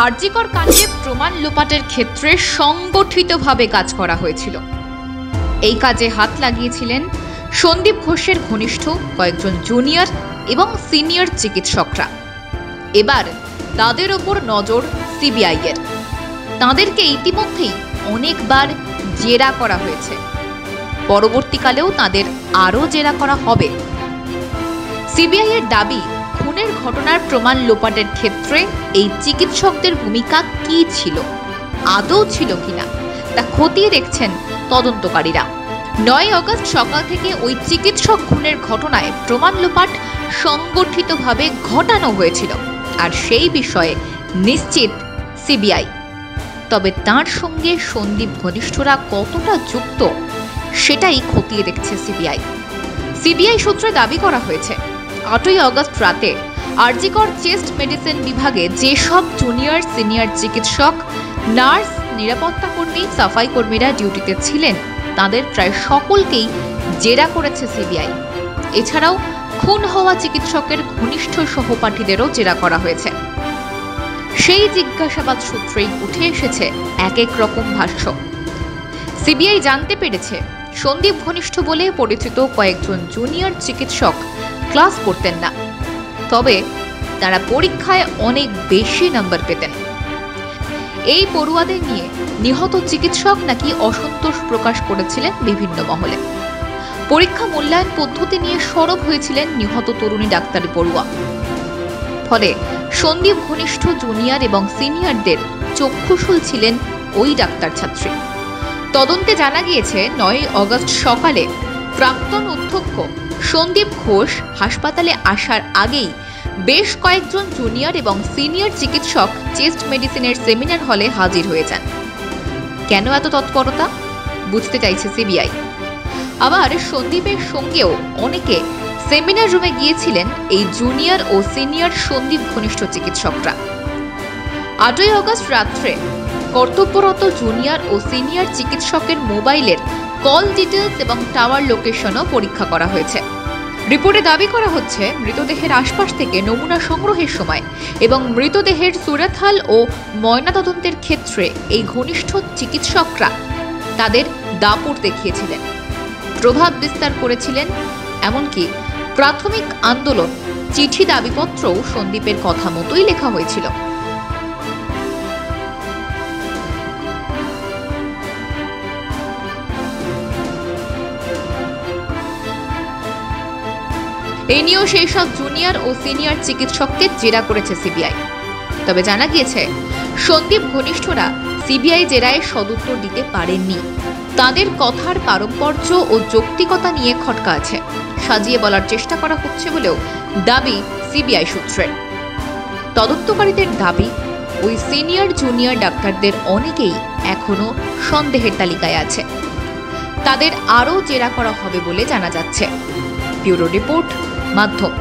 আরজিকর কাণ্ডে প্রমাণ লোপাটের ক্ষেত্রে সংগঠিতভাবে কাজ করা হয়েছিল। এই কাজে হাত লাগিয়েছিলেন সন্দীপ ঘোষের ঘনিষ্ঠ কয়েকজন জুনিয়র এবং সিনিয়র চিকিৎসকরা। এবার তাদের ওপর নজর সিবিআই এর। তাদেরকে ইতিমধ্যেই অনেকবার জেরা করা হয়েছে, পরবর্তীকালেও তাদের আরও জেরা করা হবে। সিবিআই এর দাবি, খুনের ঘটনার প্রমাণ লোপাটের ক্ষেত্রে এই চিকিৎসকদের ভূমিকা কি ছিল, আদৌ ছিল কিনা তা খতিয়ে দেখছেন তদন্তকারীরা। 9 আগস্ট সকাল থেকে ওই চিকিৎসক খুনের ঘটনায় প্রমাণ লোপাট সংগঠিতভাবে ঘটানো হয়েছিল, আর সেই বিষয়ে নিশ্চিত সিবিআই। তবে তার সঙ্গে সন্দীপ ঘনিষ্ঠরা কতটা যুক্ত সেটাই খতিয়ে দেখছে সিবিআই। সিবিআই সূত্রে দাবি করা হয়েছে, 8ই আগস্ট রাতে আরজিকর চেস্ট মেডিসিন বিভাগে যেসব জুনিয়র সিনিয়র চিকিৎসক, নার্স, নিরাপত্তা কর্মী, সাফাই কর্মীরা ডিউটিতে ছিলেন তাদের প্রায় সকলকেই জেরা করেছে সিবিআই। এছাড়াও খুন হওয়া চিকিৎসকের ঘনিষ্ঠ সহপাঠীদেরও জেরা করা হয়েছে। সেই জিজ্ঞাসাবাদ সূত্রেই উঠে এসেছে এক এক রকম ভাষ্য। সিবিআই জানতে পেরেছে, সন্দীপ ঘনিষ্ঠ বলে পরিচিত কয়েকজন জুনিয়র চিকিৎসক ক্লাস করতেন না, তবে তারা পরীক্ষায় অনেক বেশি নাম্বার পেতেন। এই পড়ুয়াদের নিয়ে নিহত চিকিৎসক নাকি অসন্তোষ প্রকাশ করেছিলেন বিভিন্ন মহলে। পরীক্ষা মূল্যায়ন পদ্ধতি নিয়ে সরব হয়েছিলেন নিহত তরুণী ডাক্তারি পড়ুয়া। ফলে সন্দীপ ঘনিষ্ঠ জুনিয়র এবং সিনিয়রদের চক্ষুশূল ছিলেন ওই ডাক্তার ছাত্রী। তদন্তে জানা গিয়েছে, 9 আগস্ট সকালে প্রাক্তন অধ্যক্ষ সন্দীপ ঘোষ হাসপাতালে আসার আগেই বেশ কয়েকজন জুনিয়র এবং সিনিয়র চিকিৎসক চেস্ট মেডিসিনের সেমিনার হলে হাজির হয়ে যান। কেন এত তৎপরতা বুঝতে চাইছে সিবিআই। আবার সন্দীপের সঙ্গেও অনেকে সেমিনার রুমে গিয়েছিলেন এই জুনিয়র ও সিনিয়র সন্দীপ ঘনিষ্ঠ চিকিৎসকরা। 8ই আগস্ট রাত্রে কর্তব্যরত জুনিয়র ও সিনিয়র চিকিৎসকের মোবাইলের কল ডিটেলস এবং টাওয়ার লোকেশনও পরীক্ষা করা হয়েছে। রিপোর্টে দাবি করা হচ্ছে, মৃতদেহের আশপাশ থেকে নমুনা সংগ্রহের সময় এবং মৃতদেহের সুরাতহাল ও ময়নাতদন্তের ক্ষেত্রে এই ঘনিষ্ঠ চিকিৎসকরা তাদের দাপট দেখিয়েছিলেন, প্রভাব বিস্তার করেছিলেন। এমনকি প্রাথমিক আন্দোলন, চিঠি, দাবিপত্রও সন্দীপের কথা মতোই লেখা হয়েছিল। এই নিয়েও সেই সব জুনিয়র ও সিনিয়র চিকিৎসককে জেরা করেছে সিবিআই। তবে জানা গিয়েছে, সন্দীপ ঘনিষ্ঠরা সিবিআই জেরায় সদুত্তর দিতে পারেননি। তাদের কথার পারম্পর্য ও যৌক্তিকতা নিয়ে খটকা আছে, সাজিয়ে বলার চেষ্টা করা হচ্ছে বলেও দাবি সিবিআই সূত্রের। তদন্তকারীদের দাবি, ওই সিনিয়র জুনিয়র ডাক্তারদের অনেকেই এখনো সন্দেহের তালিকায় আছে। তাদের আরও জেরা করা হবে বলে জানা যাচ্ছে। ব্যুরো রিপোর্ট, মাধ্যম।